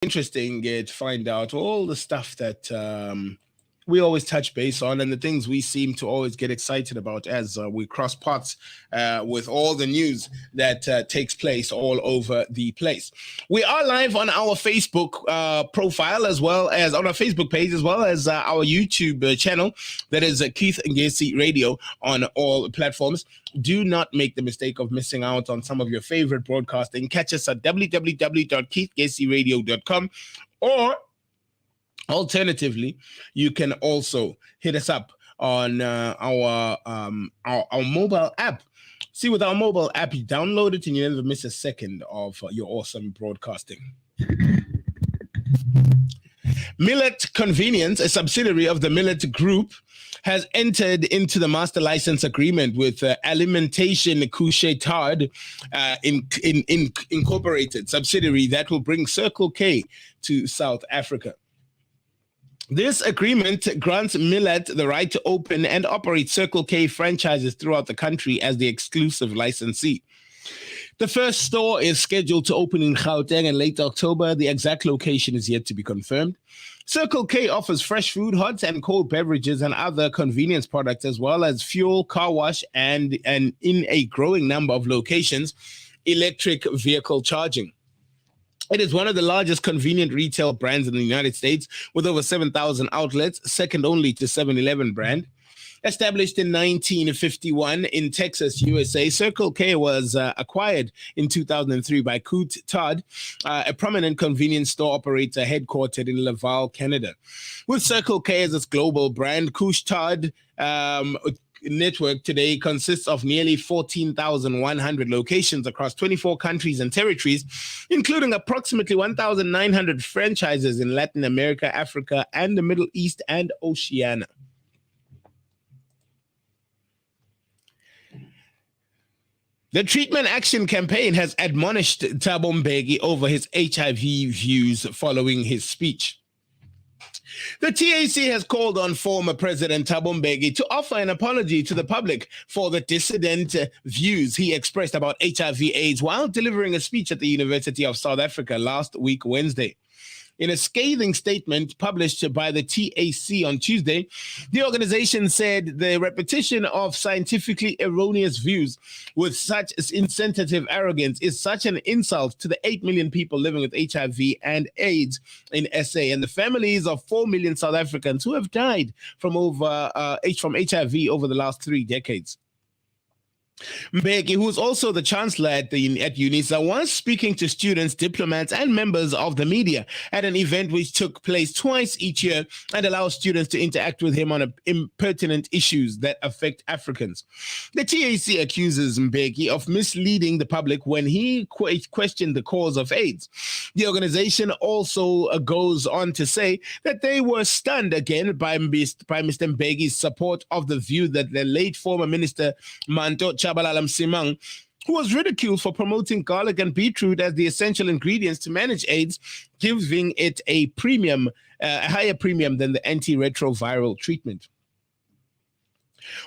interesting to find out all the stuff that we always touch base on and the things we seem to always get excited about as we cross paths with all the news that takes place all over the place. We are live on our Facebook profile as well as on our Facebook page as well as our YouTube channel. That is Keith Ngesi Radio on all platforms. Do not make the mistake of missing out on some of your favorite broadcasting. Catch us at www.keithgesiradio.com, or alternatively, you can also hit us up on our mobile app. See, with our mobile app, you download it and you never miss a second of your awesome broadcasting. Millet Convenience, a subsidiary of the Millet Group, has entered into the master license agreement with Alimentation Couche-Tard Incorporated subsidiary that will bring Circle K to South Africa. This agreement grants Millet the right to open and operate Circle K franchises throughout the country as the exclusive licensee. The first store is scheduled to open in Gauteng in late October. The exact location is yet to be confirmed. Circle K offers fresh food, hot and cold beverages, and other convenience products, as well as fuel, car wash, and in a growing number of locations, electric vehicle charging. It is one of the largest convenient retail brands in the United States, with over 7,000 outlets, second only to 7-Eleven brand. Established in 1951 in Texas, USA, Circle K was acquired in 2003 by Couche-Tard, a prominent convenience store operator headquartered in Laval, Canada. With Circle K as its global brand, Couche-Tard network today consists of nearly 14,100 locations across 24 countries and territories, including approximately 1,900 franchises in Latin America, Africa, and the Middle East and Oceania. The Treatment Action Campaign has admonished Thabo Mbeki over his HIV views following his speech. The TAC has called on former President Thabo Mbeki to offer an apology to the public for the dissident views he expressed about HIV/AIDS while delivering a speech at the University of South Africa last week, Wednesday. In a scathing statement published by the TAC on Tuesday, the organization said the repetition of scientifically erroneous views with such insensitive arrogance is such an insult to the 8 million people living with HIV and AIDS in SA and the families of 4 million South Africans who have died from HIV over the last 3 decades. Mbeki, who is also the chancellor at UNISA, was speaking to students, diplomats, and members of the media at an event which took place twice each year and allows students to interact with him on pertinent issues that affect Africans. The TAC accuses Mbeki of misleading the public when he questioned the cause of AIDS. The organization also goes on to say that they were stunned again by Mr. Mbeki's support of the view that the late former minister Manto Tshabalala Msimang, who was ridiculed for promoting garlic and beetroot as the essential ingredients to manage AIDS, giving it a higher premium than the antiretroviral treatment.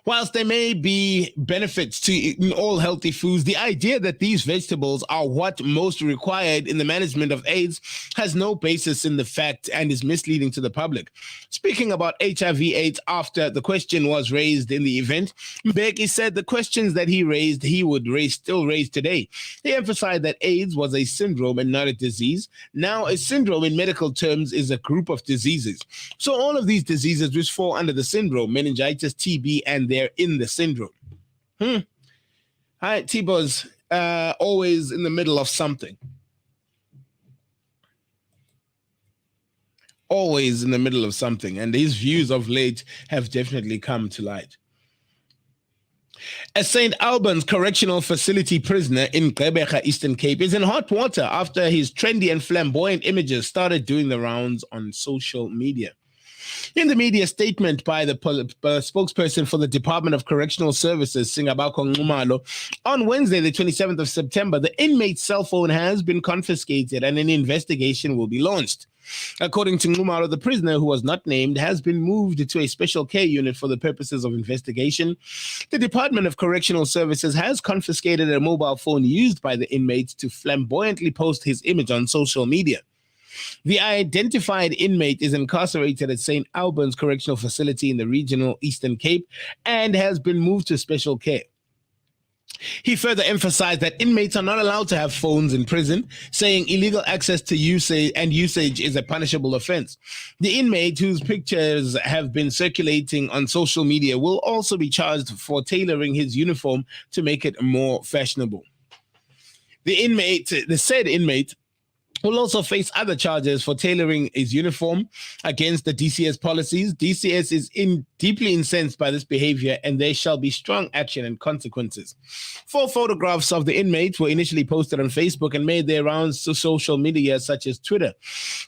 Whilst there may be benefits to eating all healthy foods, the idea that these vegetables are what most required in the management of AIDS has no basis in the fact and is misleading to the public. Speaking about HIV/AIDS after the question was raised in the event, Mbeki said the questions that he would still raise today. He emphasized that AIDS was a syndrome and not a disease. Now, a syndrome in medical terms is a group of diseases. So all of these diseases which fall under the syndrome, meningitis, TB, and they're in the syndrome. Hi, T-Boz, always in the middle of something. Always in the middle of something. And his views of late have definitely come to light. A St. Albans Correctional Facility prisoner in Gqeberha, Eastern Cape, is in hot water after his trendy and flamboyant images started doing the rounds on social media. In the media statement by the spokesperson for the Department of Correctional Services, Singabakho Nxumalo, on Wednesday, the 27th of September, the inmate's cell phone has been confiscated and an investigation will be launched. According to Nxumalo, the prisoner, who was not named, has been moved to a special care unit for the purposes of investigation. The Department of Correctional Services has confiscated a mobile phone used by the inmate to flamboyantly post his image on social media. The identified inmate is incarcerated at St. Albans Correctional Facility in the regional Eastern Cape and has been moved to special care. He further emphasized that inmates are not allowed to have phones in prison, saying illegal access to usage is a punishable offense. The inmate, whose pictures have been circulating on social media, will also be charged for tailoring his uniform to make it more fashionable. The said inmate will also face other charges for tailoring his uniform against the DCS policies. DCS is deeply incensed by this behavior, and there shall be strong action and consequences. 4 photographs of the inmate were initially posted on Facebook and made their rounds to social media such as Twitter.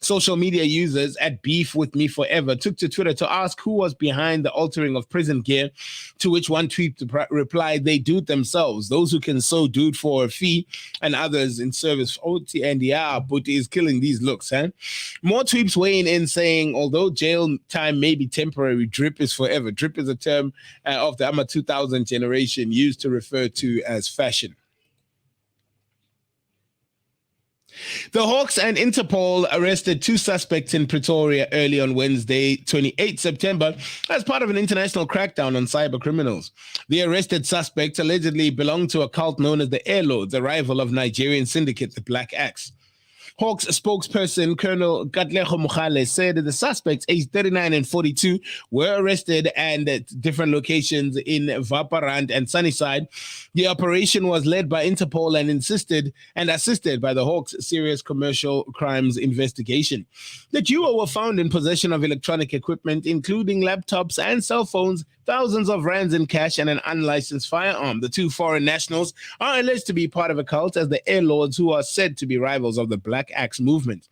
Social media users at Beef With Me Forever took to Twitter to ask who was behind the altering of prison gear, to which one tweet replied, "They do it themselves. Those who can sew do it for a fee, and others in service." And yeah, but is killing these looks, huh? More tweets weighing in saying, although jail time may be temporary, drip is forever. Drip is a term of the AMA 2000 generation used to refer to as fashion. The Hawks and Interpol arrested 2 suspects in Pretoria early on Wednesday, 28 September, as part of an international crackdown on cyber criminals. The arrested suspects allegedly belong to a cult known as the Airlords, a rival of Nigerian syndicate, the Black Axe. Hawks spokesperson Colonel Katlego Mogale said that the suspects, aged 39 and 42, were arrested and at different locations in Vaparand and Sunnyside. The operation was led by Interpol and assisted by the Hawks Serious Commercial Crimes Investigation. The duo were found in possession of electronic equipment, including laptops and cell phones, thousands of rands in cash, and an unlicensed firearm. The 2 foreign nationals are alleged to be part of a cult as the Airlords, who are said to be rivals of the Black Axe movement.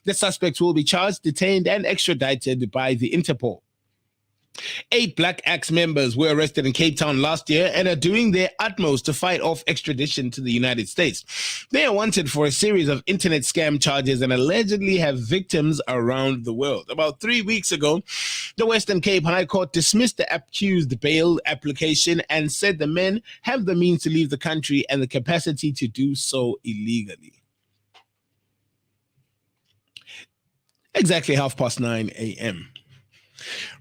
The suspects will be charged, detained, and extradited by the Interpol. 8 Black Axe members were arrested in Cape Town last year and are doing their utmost to fight off extradition to the United States. They are wanted for a series of internet scam charges and allegedly have victims around the world. About 3 weeks ago, the Western Cape High Court dismissed the accused bail application and said the men have the means to leave the country and the capacity to do so illegally. Exactly 9:30 a.m.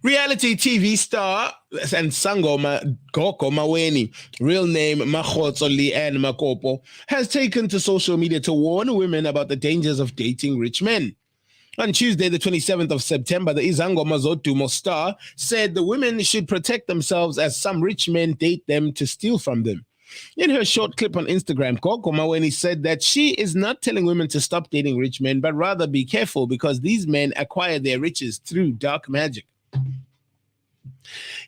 Reality TV star and Sangoma Goko Maweni, real name Makhotso Leanne Makopo, has taken to social media to warn women about the dangers of dating rich men. On Tuesday, the 27th of September, the Izangoma Zodumo star said the women should protect themselves as some rich men date them to steal from them. In her short clip on Instagram, Goko Maweni said that she is not telling women to stop dating rich men, but rather be careful because these men acquire their riches through dark magic.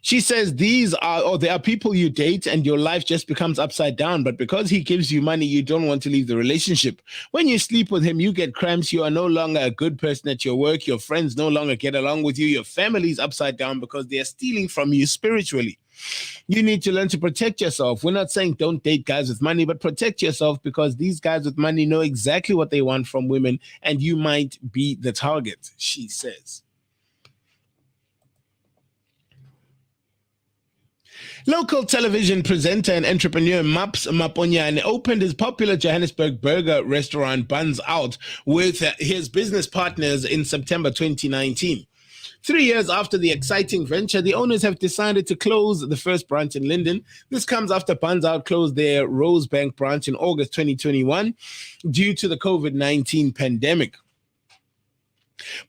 She says there are people you date and your life just becomes upside down, but because he gives you money, you don't want to leave the relationship. When you sleep with him, you get cramps. You are no longer a good person at your work. Your friends no longer get along with you. Your family's upside down because they are stealing from you spiritually. You need to learn to protect yourself. We're not saying don't date guys with money, but protect yourself because these guys with money know exactly what they want from women and you might be the target, she says. Local television presenter and entrepreneur Maps Maponyane opened his popular Johannesburg burger restaurant Buns Out with his business partners in September 2019. 3 years after the exciting venture, the owners have decided to close the first branch in Linden. This comes after Buns Out closed their Rosebank branch in August 2021 due to the COVID-19 pandemic.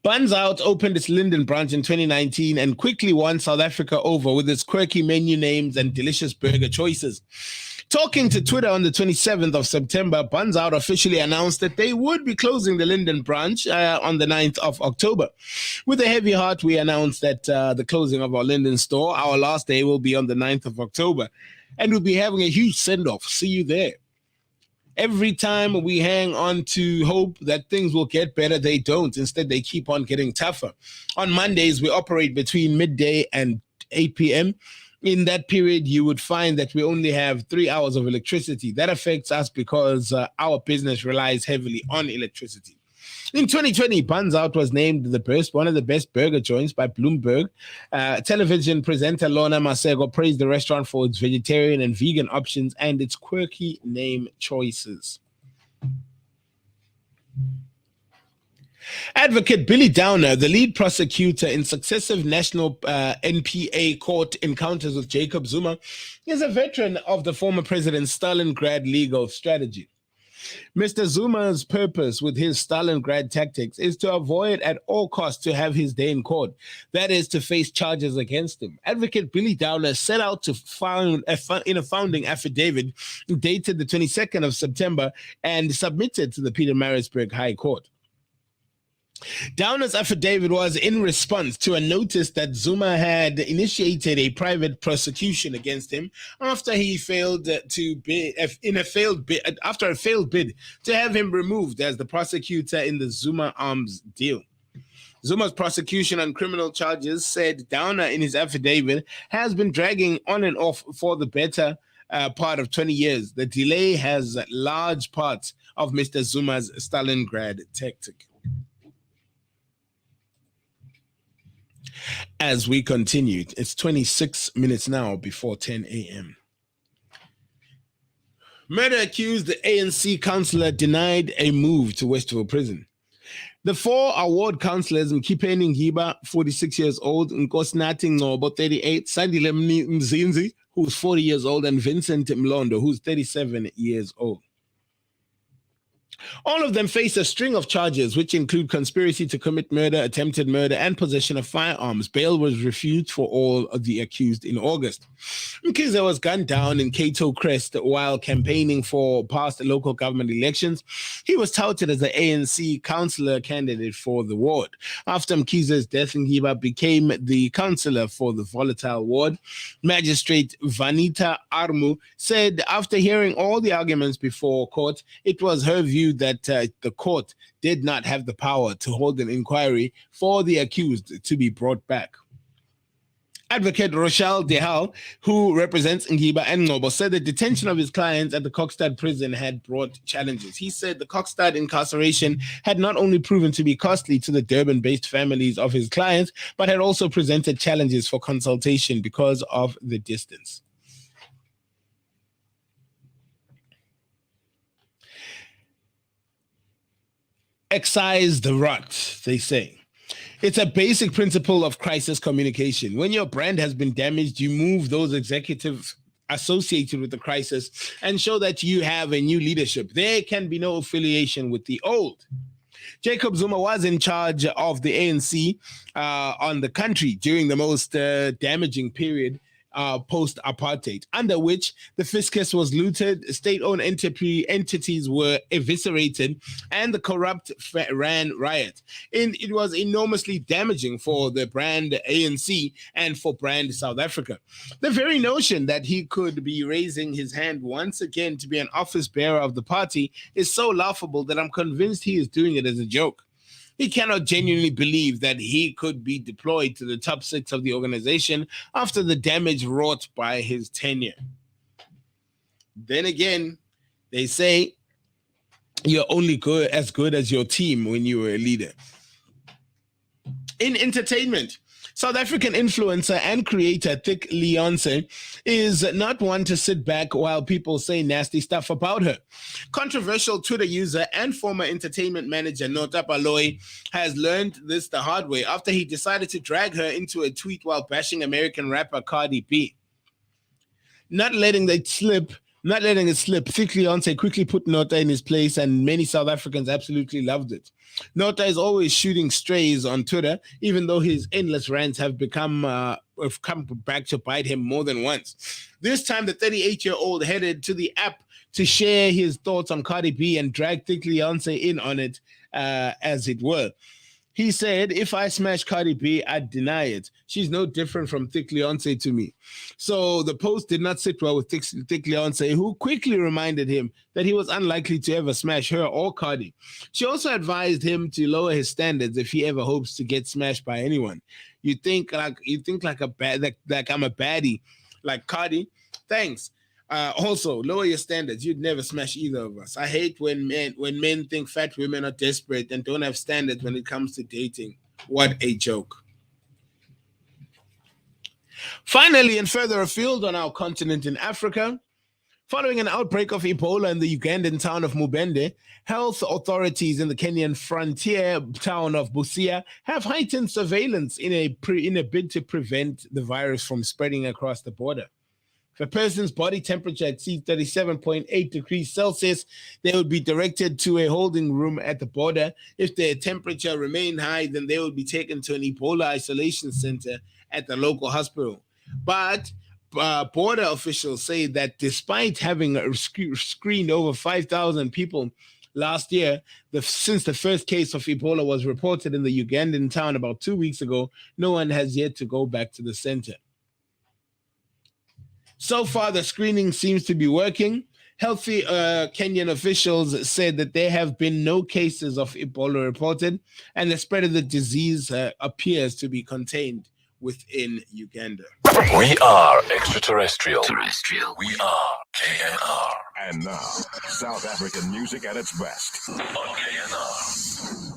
Buns Out opened its Linden branch in 2019 and quickly won South Africa over with its quirky menu names and delicious burger choices. Talking to Twitter on the 27th of September, Buns Out officially announced that they would be closing the Linden branch on the 9th of October. With a heavy heart, we announced that the closing of our Linden store, our last day will be on the 9th of October. And we'll be having a huge send-off. See you there. Every time we hang on to hope that things will get better, they don't. Instead, they keep on getting tougher. On Mondays, we operate between midday and 8 p.m. In that period, you would find that we only have 3 hours of electricity. That affects us because our business relies heavily on electricity. In 2020, Buns Out was named one of the best burger joints by Bloomberg. Television presenter Lorna Masego praised the restaurant for its vegetarian and vegan options and its quirky name choices. Advocate Billy Downer, the lead prosecutor in successive national NPA court encounters with Jacob Zuma, is a veteran of the former president's Stalingrad legal strategy. Mr. Zuma's purpose with his Stalingrad tactics is to avoid at all costs to have his day in court, that is, to face charges against him. Advocate Billy Downer set out to found in a founding affidavit dated the 22nd of September and submitted to the Pietermaritzburg High Court. Downer's affidavit was in response to a notice that Zuma had initiated a private prosecution against him after he failed to bid after a failed bid to have him removed as the prosecutor in the Zuma Arms deal. Zuma's prosecution on criminal charges, said Downer in his affidavit, has been dragging on and off for the better part of 20 years. The delay has large parts of Mr. Zuma's Stalingrad tactic. As we continued, it's 26 minutes now before 10 a.m. Murder accused ANC councillor denied a move to Westville prison. The four award councillors, Mkhipeni Ngiba, 46 years old, Nkosinathi Ngcobo, 38, Sandile Mzinzi, who's 40 years old, and Vincent Mlondo, who's 37 years old. All of them face a string of charges, which include conspiracy to commit murder, attempted murder, and possession of firearms. Bail was refused for all of the accused in August. Mkhize was gunned down in Cato Crest while campaigning for past local government elections. He was touted as the ANC councillor candidate for the ward. After Mkhize's death, Ngiba became the councillor for the volatile ward. Magistrate Vanita Armu said after hearing all the arguments before court, it was her view that the court did not have the power to hold an inquiry for the accused to be brought back. Advocate Rochelle Dehal, who represents Ngiba and Ngcobo, said the detention of his clients at the Kokstad prison had brought challenges. He said the Kokstad incarceration had not only proven to be costly to the Durban-based families of his clients, but had also presented challenges for consultation because of the distance. Excise the rot, they say. It's a basic principle of crisis communication. When your brand has been damaged, you move those executives associated with the crisis and show that you have a new leadership. There can be no affiliation with the old. Jacob Zuma was in charge of the ANC on the country during the most damaging period post-apartheid, under which the fiscus was looted, state-owned entities were eviscerated, and the corrupt ran riot. And it was enormously damaging for the brand ANC and for brand South Africa. The very notion that he could be raising his hand once again to be an office bearer of the party is so laughable that I'm convinced he is doing it as a joke. He cannot genuinely believe that he could be deployed to the top six of the organization after the damage wrought by his tenure. Then again, they say you're only as good as your team when you were a leader. In entertainment, South African influencer and creator Thick Leonce is not one to sit back while people say nasty stuff about her. Controversial Twitter user and former entertainment manager Nota Baloyi has learned this the hard way after he decided to drag her into a tweet while bashing American rapper Cardi B. Not letting it slip, Thick Leonce quickly put Nota in his place, and many South Africans absolutely loved it. Nota is always shooting strays on Twitter, even though his endless rants have come back to bite him more than once. This time, the 38-year-old headed to the app to share his thoughts on Cardi B and drag Thick Leonce in on it, as it were. He said, if I smash Cardi B, I'd deny it. She's no different from Thick Leonce to me. So the post did not sit well with Thick Leonce, who quickly reminded him that he was unlikely to ever smash her or Cardi. She also advised him to lower his standards if he ever hopes to get smashed by anyone. You think like I'm a baddie, like Cardi? Thanks. Also, lower your standards. You'd never smash either of us. I hate when men think fat women are desperate and don't have standards when it comes to dating. What a joke. Finally, and further afield on our continent in Africa, Following an outbreak of Ebola in the Ugandan town of Mubende, health authorities in the Kenyan frontier town of Busia have heightened surveillance in a bid to prevent the virus from spreading across the border. If a person's body temperature exceeds 37.8 degrees Celsius, they would be directed to a holding room at the border. If their temperature remained high, then they would be taken to an Ebola isolation center at the local hospital. But border officials say that despite having screened over 5,000 people last year, since the first case of Ebola was reported in the Ugandan town about 2 weeks ago, no one has yet to go back to the center. So far, the screening seems to be working. Healthy Kenyan officials said that there have been no cases of Ebola reported, and the spread of the disease appears to be contained within Uganda. We are extraterrestrial. We are KNR. And now, South African music at its best. On KNR.